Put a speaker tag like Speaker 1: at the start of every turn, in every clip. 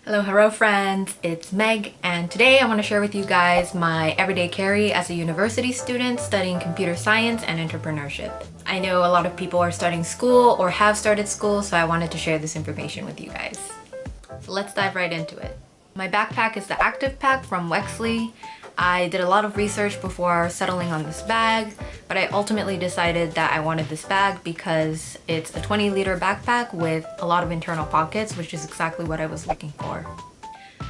Speaker 1: Hello, hello friends, it's Meg, and today I want to share with you guys my everyday carry as a university student studying computer science and entrepreneurship. I know a lot of people are starting school or have started school, so I wanted to share this information with you guys. So let's dive right into it. My backpack is the Active Pack from Wexley. I did a lot of research before settling on this bag, but I ultimately decided that I wanted this bag because it's a 20-liter backpack with a lot of internal pockets, which is exactly what I was looking for.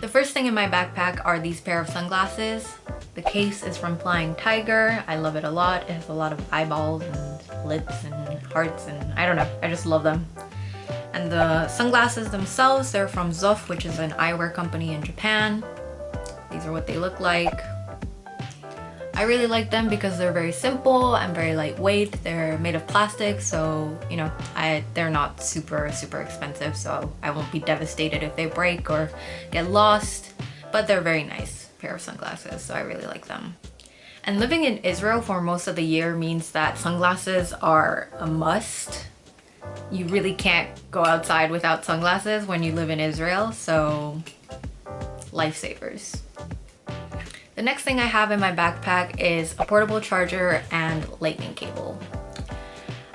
Speaker 1: The first thing in my backpack are these pair of sunglasses. The case is from Flying Tiger. I love it a lot. It has a lot of eyeballs and lips and hearts, and I don't know, I just love them. And the sunglasses themselves, they're from Zoff, which is an eyewear company in Japan. These are what they look like. I really like them because they're very simple and very lightweight. They're made of plastic, so you know, they're not super expensive, so I won't be devastated if they break or get lost. But they're very nice pair of sunglasses, so I really like them. And living in Israel for most of the year means that sunglasses are a must. You really can't go outside without sunglasses when you live in Israel, so lifesavers. The next thing I have in my backpack is a portable charger and lightning cable.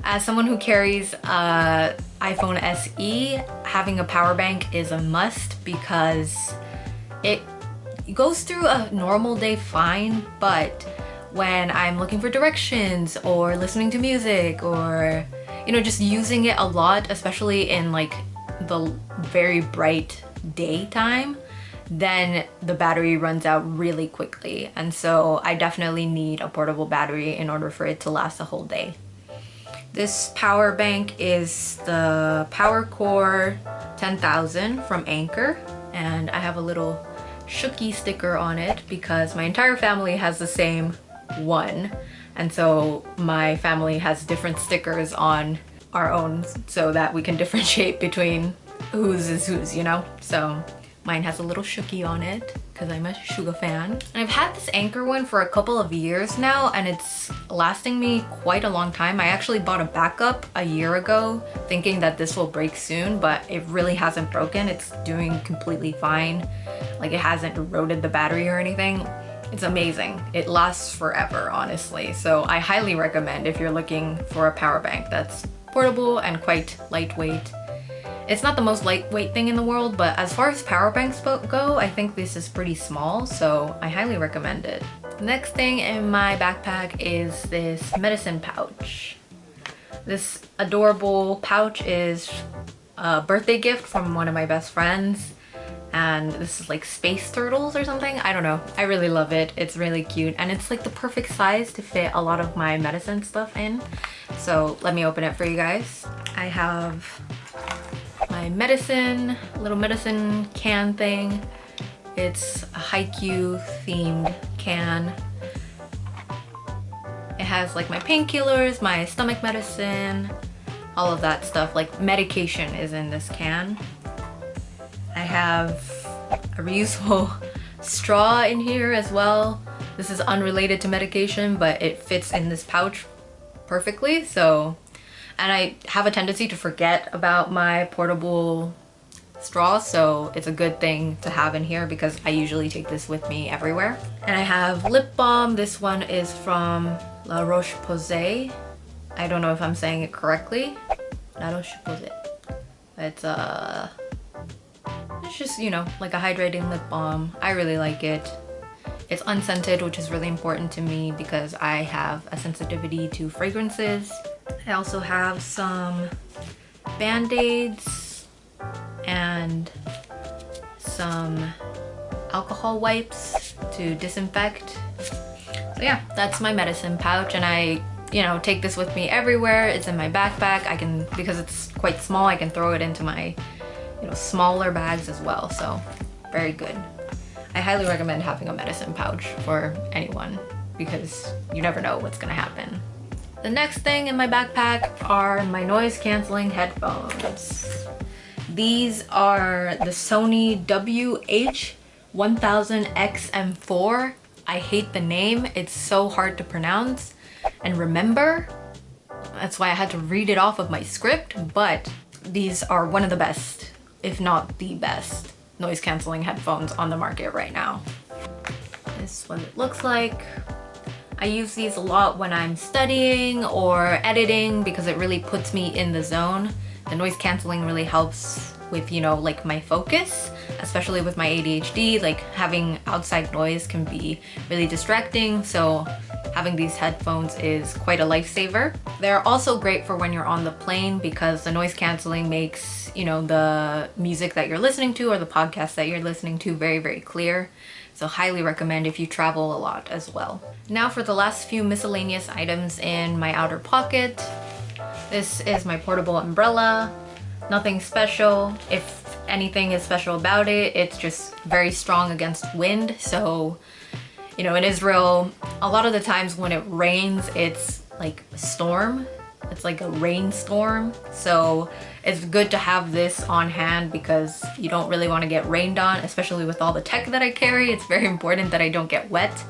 Speaker 1: As someone who carries an iPhone SE, having a power bank is a must because it goes through a normal day fine, but when I'm looking for directions or listening to music or you know, just using it a lot, especially in like the very bright daytime, then the battery runs out really quickly, and so I definitely need a portable battery in order for it to last a whole day. This power bank is the PowerCore 10,000 from Anker, and I have a little Shooky sticker on it because my entire family has the same one, and so my family has different stickers on our own so that we can differentiate between whose is whose, you know? So mine has a little Shooky on it because I'm a Suga fan. And I've had this Anker one for a couple of years now, and it's lasting me quite a long time. I actually bought a backup a year ago thinking that this will break soon, but it really hasn't broken. It's doing completely fine. Like, it hasn't eroded the battery or anything. It's amazing. It lasts forever, honestly. So I highly recommend if you're looking for a power bank that's portable and quite lightweight. It's not the most lightweight thing in the world, but as far as power banks go, I think this is pretty small, so I highly recommend it. The next thing in my backpack is this medicine pouch. This adorable pouch is a birthday gift from one of my best friends, and this is like space turtles or something. I don't know. I really love it. It's really cute, and it's like the perfect size to fit a lot of my medicine stuff in. So let me open it for you guys. I have my little medicine can thing. It's a Haikyuu themed can. It has like my painkillers, my stomach medicine, all of that stuff. Like, medication is in this can. I have a reusable straw in here as well. This is unrelated to medication, but it fits in this pouch perfectly. And I have a tendency to forget about my portable straw, so it's a good thing to have in here because I usually take this with me everywhere. And I have lip balm. This one is from La Roche-Posay. I don't know if I'm saying it correctly. La Roche-Posay. It's just, you know, like a hydrating lip balm. I really like it. It's unscented, which is really important to me because I have a sensitivity to fragrances. I also have some bandaids and some alcohol wipes to disinfect. So yeah, that's my medicine pouch, and I, you know, take this with me everywhere. It's in my backpack. I can, because it's quite small, I can throw it into my, you know, smaller bags as well. So very good. I highly recommend having a medicine pouch for anyone because you never know what's gonna happen. The next thing in my backpack are my noise canceling headphones. These are the Sony WH-1000XM4. I hate the name. It's so hard to pronounce and remember. That's why I had to read it off of my script, but these are one of the best, if not the best, noise canceling headphones on the market right now. This is what it looks like. I use these a lot when I'm studying or editing because it really puts me in the zone. The noise canceling really helps with, you know, like my focus, especially with my ADHD. Like having outside noise can be really distracting, so having these headphones is quite a lifesaver. They're also great for when you're on the plane because the noise canceling makes, you know, the music that you're listening to or the podcast that you're listening to very, very clear. So highly recommend if you travel a lot as well. Now for the last few miscellaneous items in my outer pocket. This is my portable umbrella. Nothing special. If anything is special about it, it's just very strong against wind. So, you know, in Israel, a lot of the times when it rains, it's like a storm. It's like a rainstorm. So it's good to have this on hand because you don't really want to get rained on, especially with all the tech that I carry. It's very important that I don't get wet.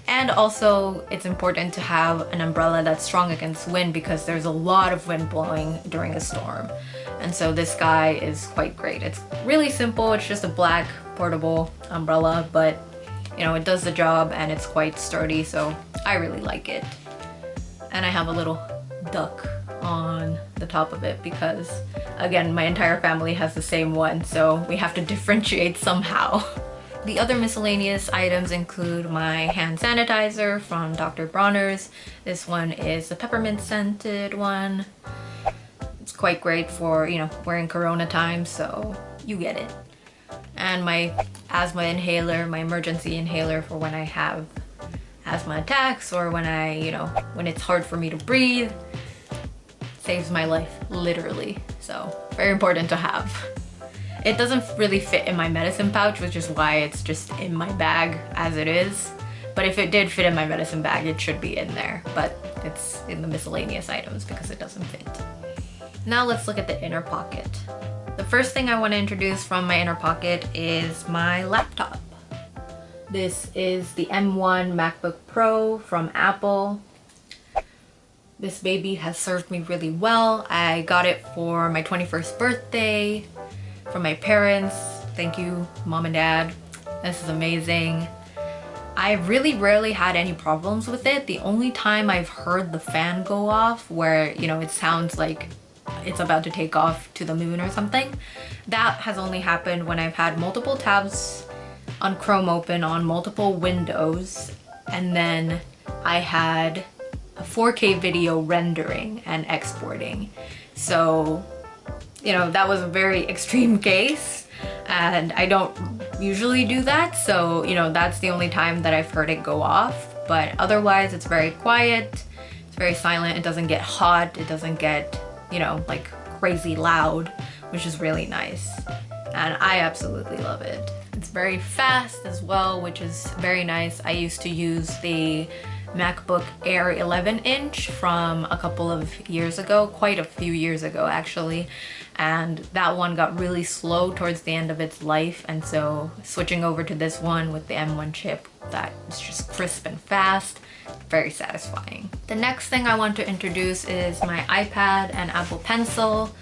Speaker 1: And also it's important to have an umbrella that's strong against wind because there's a lot of wind blowing during a storm. And so this guy is quite great. It's really simple. It's just a black portable umbrella, but you know, it does the job and it's quite sturdy, so I really like it. And I have a little duck on the top of it because, again, my entire family has the same one, so we have to differentiate somehow. The other miscellaneous items include my hand sanitizer from Dr. Bronner's. This one is the peppermint scented one. It's quite great for, you know, wearing Corona time, so you get it. And my asthma inhaler, my emergency inhaler for when I have asthma attacks or when when it's hard for me to breathe. Saves my life, literally. So very important to have. It doesn't really fit in my medicine pouch, which is why it's just in my bag as it is. But if it did fit in my medicine bag, it should be in there. But it's in the miscellaneous items because it doesn't fit. Now let's look at the inner pocket. The first thing I want to introduce from my inner pocket is my laptop. This is the M1 MacBook Pro from Apple. This baby has served me really well. I got it for my 21st birthday from my parents. Thank you, Mom and Dad. This is amazing. I really rarely had any problems with it. The only time I've heard the fan go off where, you know, it sounds like it's about to take off to the moon or something, that has only happened when I've had multiple tabs on Chrome open on multiple windows, and then I had a 4K video rendering and exporting. So, you know, that was a very extreme case and I don't usually do that. So, you know, that's the only time that I've heard it go off. But otherwise it's very quiet, it's very silent, it doesn't get hot, it doesn't get, you know, like crazy loud, which is really nice. And I absolutely love it. It's very fast as well, which is very nice. I used to use the MacBook Air 11-inch from a couple of years ago, quite a few years ago actually, and that one got really slow towards the end of its life, and so switching over to this one with the M1 chip, that is just crisp and fast, very satisfying. The next thing I want to introduce is my iPad and Apple Pencil.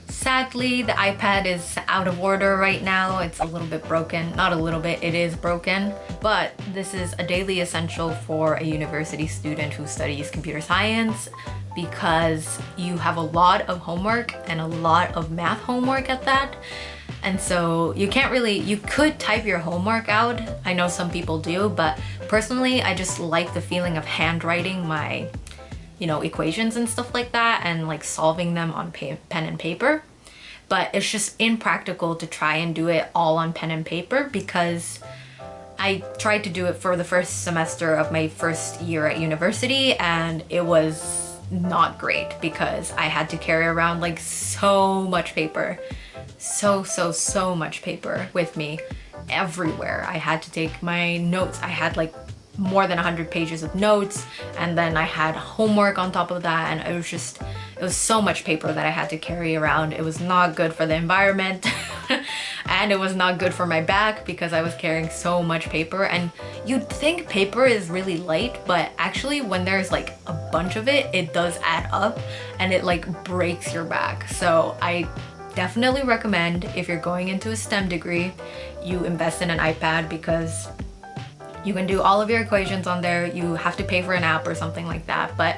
Speaker 1: Sadly, the iPad is out of order right now. It's a little bit broken. Not a little bit, it is broken. But this is a daily essential for a university student who studies computer science because you have a lot of homework and a lot of math homework at that. And so you can't really, you could type your homework out. I know some people do, but personally, I just like the feeling of handwriting my, you know, equations and stuff like that and like solving them on pen and paper. But it's just impractical to try and do it all on pen and paper because I tried to do it for the first semester of my first year at university and it was not great because I had to carry around like so much paper. So much paper with me everywhere. I had to take my notes. I had like more than 100 pages of notes, and then I had homework on top of that, and it was so much paper that I had to carry around. It was not good for the environment and it was not good for my back because I was carrying so much paper. And you'd think paper is really light, but actually when there's like a bunch of it, it does add up and it like breaks your back. So I definitely recommend, if you're going into a STEM degree, you invest in an iPad because you can do all of your equations on there. You have to pay for an app or something like that, but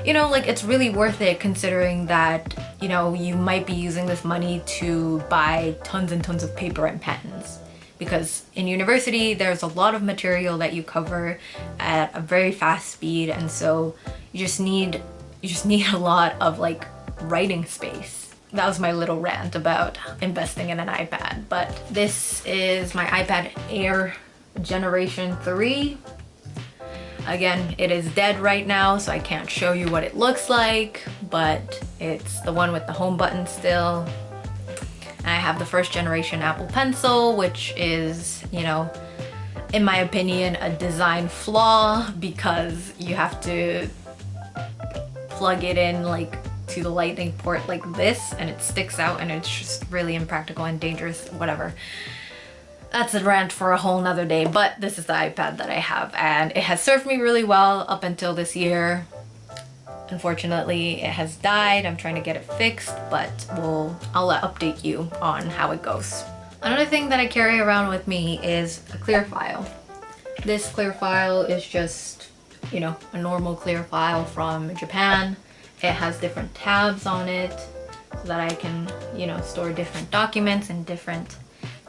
Speaker 1: you know, like, it's really worth it considering that, you know, you might be using this money to buy tons and tons of paper and pens. Because in university, there's a lot of material that you cover at a very fast speed, and so you just need a lot of like writing space. That was my little rant about investing in an iPad. But this is my iPad Air Generation 3. Again, it is dead right now, so I can't show you what it looks like, but it's the one with the home button still. And I have the first generation Apple Pencil, which is, you know, in my opinion, a design flaw because you have to plug it in like to the lightning port like this, and it sticks out, and it's just really impractical and dangerous, whatever. That's a rant for a whole nother day, but this is the iPad that I have, and it has served me really well up until this year. Unfortunately, it has died. I'm trying to get it fixed, but I'll update you on how it goes. Another thing that I carry around with me is a clear file. This clear file is just, you know, a normal clear file from Japan. It has different tabs on it so that I can, you know, store different documents in different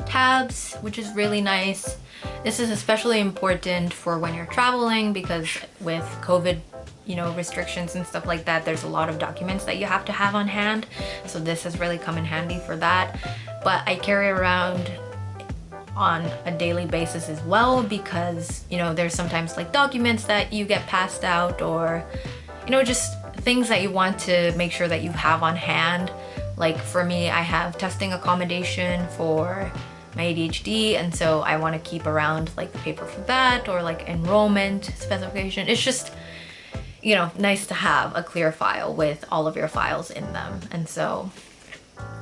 Speaker 1: tabs, which is really nice. This is especially important for when you're traveling because with COVID, you know, restrictions and stuff like that, there's a lot of documents that you have to have on hand. So this has really come in handy for that. But I carry around on a daily basis as well because, you know, there's sometimes like documents that you get passed out, or, you know, just things that you want to make sure that you have on hand. Like for me, I have testing accommodation for my ADHD, and so I want to keep around like the paper for that, or like enrollment specification. It's just, you know, nice to have a clear file with all of your files in them, and so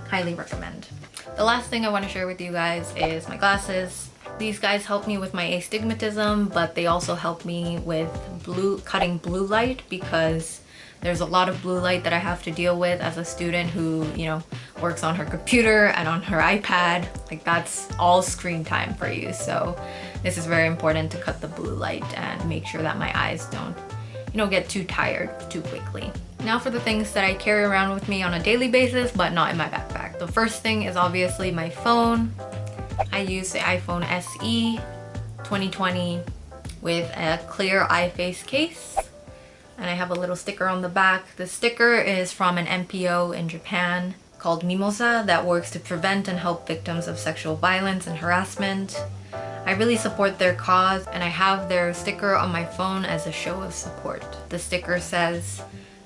Speaker 1: highly recommend. The last thing I want to share with you guys is my glasses. These guys help me with my astigmatism, but they also help me with cutting blue light because there's a lot of blue light that I have to deal with as a student who, you know, works on her computer and on her iPad. Like, that's all screen time for you. So this is very important to cut the blue light and make sure that my eyes don't, you know, get too tired too quickly. Now for the things that I carry around with me on a daily basis, but not in my backpack. The first thing is obviously my phone. I use the iPhone SE 2020 with a clear iFace case. And I have a little sticker on the back. The sticker is from an NPO in Japan called Mimosa that works to prevent and help victims of sexual violence and harassment. I really support their cause, and I have their sticker on my phone as a show of support. The sticker says,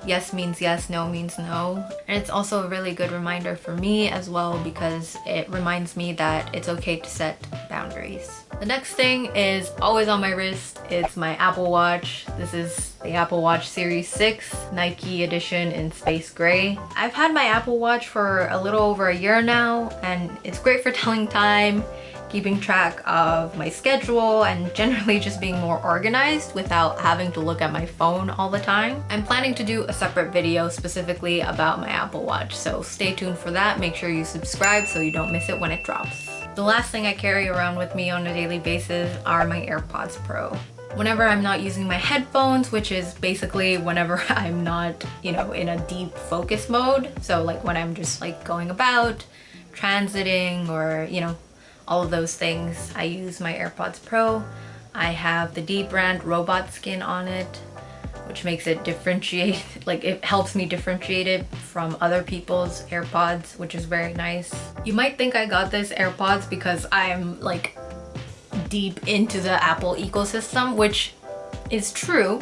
Speaker 1: yes means yes, no means no. And it's also a really good reminder for me as well because it reminds me that it's okay to set boundaries. The next thing is always on my wrist. It's my Apple Watch. This is the Apple Watch Series 6 Nike edition in space gray. I've had my Apple Watch for a little over a year now, and it's great for telling time, keeping track of my schedule, and generally just being more organized without having to look at my phone all the time. I'm planning to do a separate video specifically about my Apple Watch, so stay tuned for that. Make sure you subscribe so you don't miss it when it drops. The last thing I carry around with me on a daily basis are my AirPods Pro. Whenever I'm not using my headphones, which is basically whenever I'm not, you know, in a deep focus mode, so like when I'm just like going about, transiting, or, you know, all of those things, I use my AirPods Pro. I have the D brand robot skin on it, which makes it differentiate, like it helps me differentiate it from other people's AirPods, which is very nice. You might think I got this AirPods because I'm like deep into the Apple ecosystem, which is true,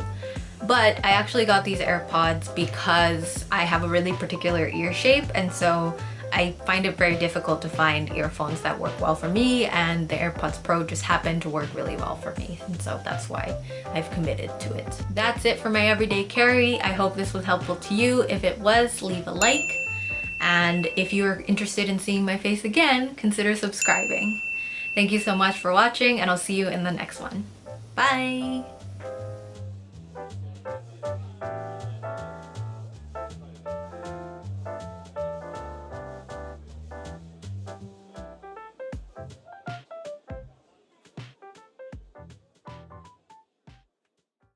Speaker 1: but I actually got these AirPods because I have a really particular ear shape, and so I find it very difficult to find earphones that work well for me, and the AirPods Pro just happen to work really well for me, and so that's why I've committed to it. That's it for my everyday carry. I hope this was helpful to you. If it was, leave a like, and if you're interested in seeing my face again, consider subscribing. Thank you so much for watching, and I'll see you in the next one. Bye!